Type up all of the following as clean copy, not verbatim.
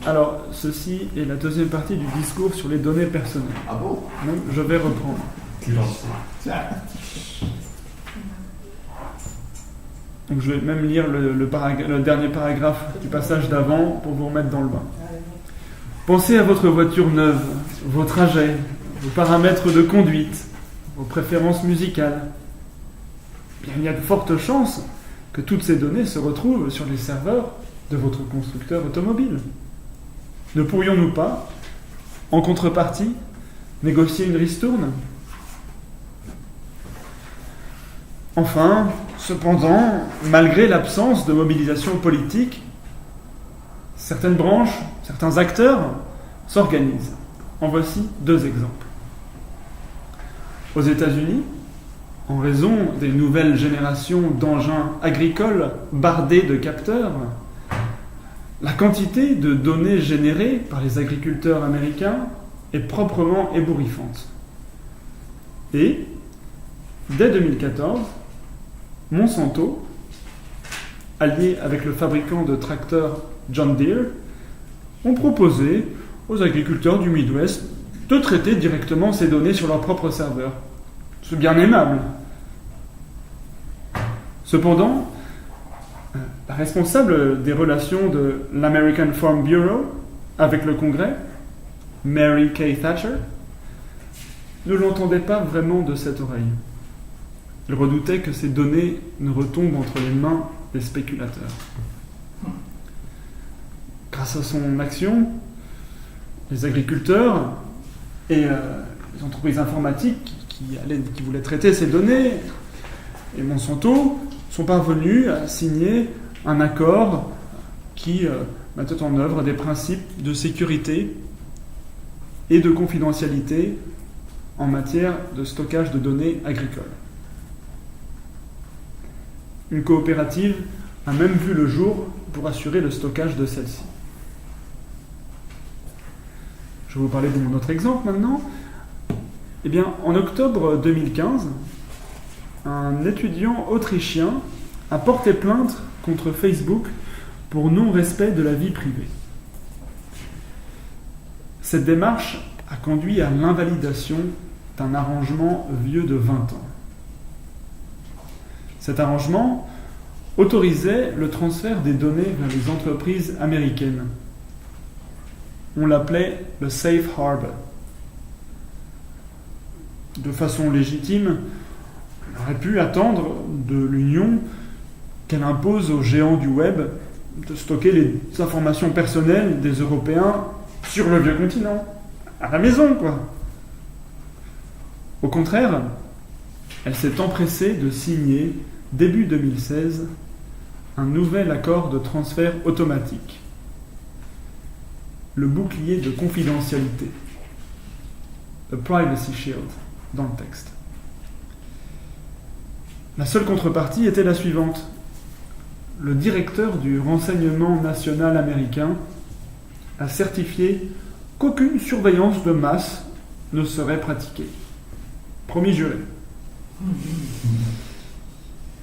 Alors, ceci est la deuxième partie du discours sur les données personnelles. Ah bon? Donc, je vais reprendre. Donc, je vais même lire le dernier paragraphe du passage d'avant pour vous remettre dans le bain. Pensez à votre voiture neuve, vos trajets, vos paramètres de conduite, vos préférences musicales. Bien, il y a de fortes chances que toutes ces données se retrouvent sur les serveurs de votre constructeur automobile. Ne pourrions-nous pas, en contrepartie, négocier une ristourne? Enfin, cependant, malgré l'absence de mobilisation politique, certaines branches, certains acteurs s'organisent. En voici deux exemples. Aux États-Unis, en raison des nouvelles générations d'engins agricoles bardés de capteurs, la quantité de données générées par les agriculteurs américains est proprement ébouriffante. Et, dès 2014, Monsanto, allié avec le fabricant de tracteurs John Deere, ont proposé aux agriculteurs du Midwest de traiter directement ces données sur leur propre serveur. C'est bien aimable. Cependant, la responsable des relations de l'American Farm Bureau avec le Congrès, Mary Kay Thatcher, ne l'entendait pas vraiment de cette oreille. Elle redoutait que ces données ne retombent entre les mains des spéculateurs. Grâce à son action, les agriculteurs et les entreprises informatiques qui voulaient traiter ces données et Monsanto sont parvenus à signer un accord qui mettait en œuvre des principes de sécurité et de confidentialité en matière de stockage de données agricoles. Une coopérative a même vu le jour pour assurer le stockage de celle-ci. Je vais vous parler de mon autre exemple maintenant. Eh bien, en octobre 2015, un étudiant autrichien a porté plainte contre Facebook pour non-respect de la vie privée. Cette démarche a conduit à l'invalidation d'un arrangement vieux de 20 ans. Cet arrangement autorisait le transfert des données vers les entreprises américaines. On l'appelait le Safe Harbor. De façon légitime, on aurait pu attendre de l'Union qu'elle impose aux géants du web de stocker les informations personnelles des Européens sur le vieux continent, à la maison, quoi. Au contraire, elle s'est empressée de signer, début 2016, un nouvel accord de transfert automatique, le bouclier de confidentialité, le Privacy Shield, dans le texte. La seule contrepartie était la suivante. Le directeur du renseignement national américain a certifié qu'aucune surveillance de masse ne serait pratiquée. Promis juré.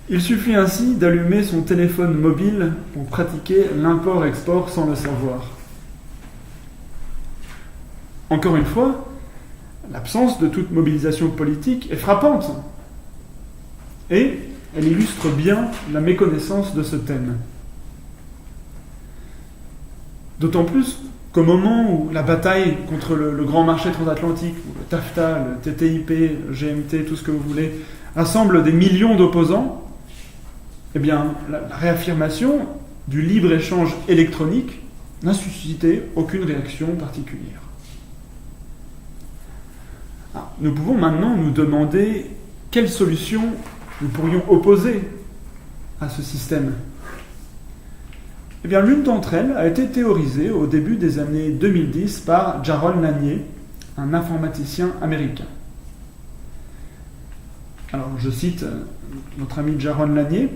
Il suffit ainsi d'allumer son téléphone mobile pour pratiquer l'import-export sans le savoir. Encore une fois, l'absence de toute mobilisation politique est frappante. Et elle illustre bien la méconnaissance de ce thème. D'autant plus qu'au moment où la bataille contre le grand marché transatlantique, le TAFTA, le TTIP, le GMT, tout ce que vous voulez, rassemble des millions d'opposants, eh bien, la réaffirmation du libre-échange électronique n'a suscité aucune réaction particulière. Nous pouvons maintenant nous demander quelle solution nous pourrions opposer à ce système. Eh bien, l'une d'entre elles a été théorisée au début des années 2010 par Jaron Lanier, un informaticien américain. Alors, je cite notre ami Jaron Lanier,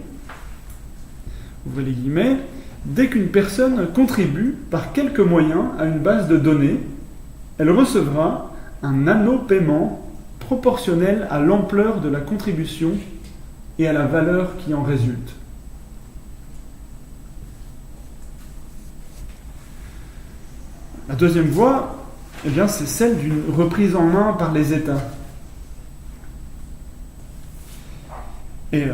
ouvrez les guillemets, « Dès qu'une personne contribue par quelque moyen à une base de données, elle recevra un nano-paiement proportionnel à l'ampleur de la contribution et à la valeur qui en résulte. » La deuxième voie, eh bien, c'est celle d'une reprise en main par les États. Et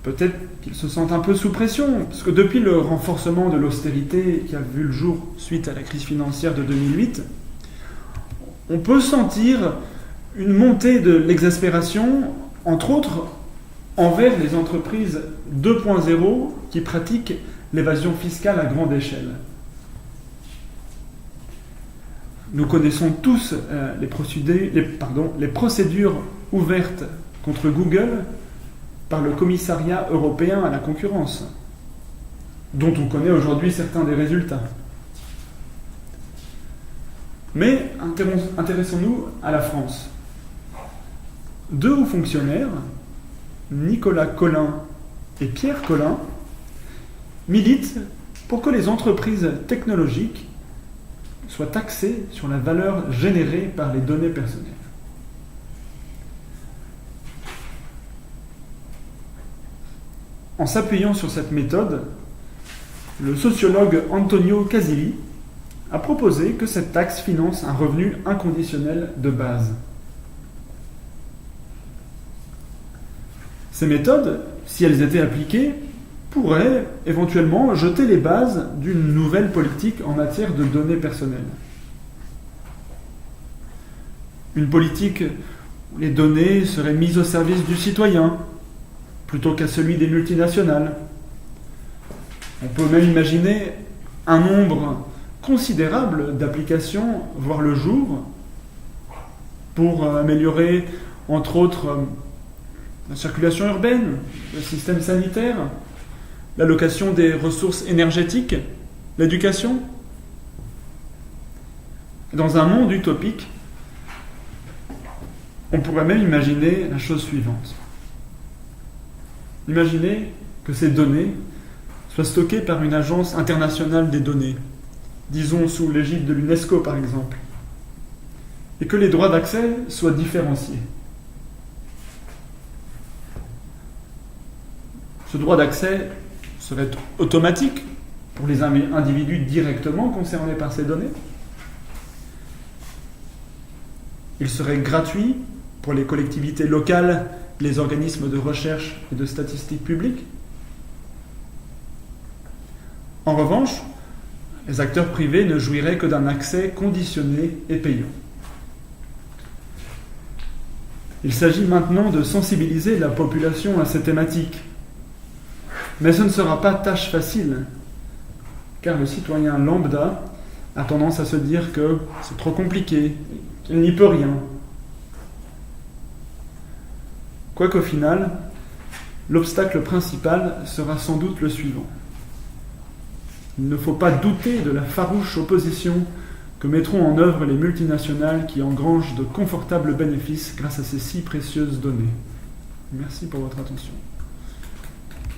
peut-être qu'ils se sentent un peu sous pression, parce que depuis le renforcement de l'austérité qui a vu le jour suite à la crise financière de 2008, on peut sentir une montée de l'exaspération, entre autres, envers les entreprises 2.0 qui pratiquent l'évasion fiscale à grande échelle. Nous connaissons tous les procédures ouvertes contre Google par le Commissariat européen à la concurrence, dont on connaît aujourd'hui certains des résultats. Mais intéressons-nous à la France. 2 hauts fonctionnaires, Nicolas Colin et Pierre Colin, militent pour que les entreprises technologiques soient taxées sur la valeur générée par les données personnelles. En s'appuyant sur cette méthode, le sociologue Antonio Casilli a proposé que cette taxe finance un revenu inconditionnel de base. Ces méthodes, si elles étaient appliquées, pourraient éventuellement jeter les bases d'une nouvelle politique en matière de données personnelles. Une politique où les données seraient mises au service du citoyen, plutôt qu'à celui des multinationales. On peut même imaginer un nombre considérable d'applications voir le jour pour améliorer, entre autres, la circulation urbaine, le système sanitaire, l'allocation des ressources énergétiques, l'éducation. Dans un monde utopique, on pourrait même imaginer la chose suivante. Imaginez que ces données soient stockées par une agence internationale des données, disons sous l'égide de l'UNESCO par exemple, et que les droits d'accès soient différenciés. Ce droit d'accès serait automatique pour les individus directement concernés par ces données. Il serait gratuit pour les collectivités locales, les organismes de recherche et de statistiques publiques. En revanche, les acteurs privés ne jouiraient que d'un accès conditionné et payant. Il s'agit maintenant de sensibiliser la population à ces thématiques. Mais ce ne sera pas tâche facile, car le citoyen lambda a tendance à se dire que c'est trop compliqué, qu'il n'y peut rien. Quoiqu'au final, l'obstacle principal sera sans doute le suivant. Il ne faut pas douter de la farouche opposition que mettront en œuvre les multinationales qui engrangent de confortables bénéfices grâce à ces si précieuses données. Merci pour votre attention.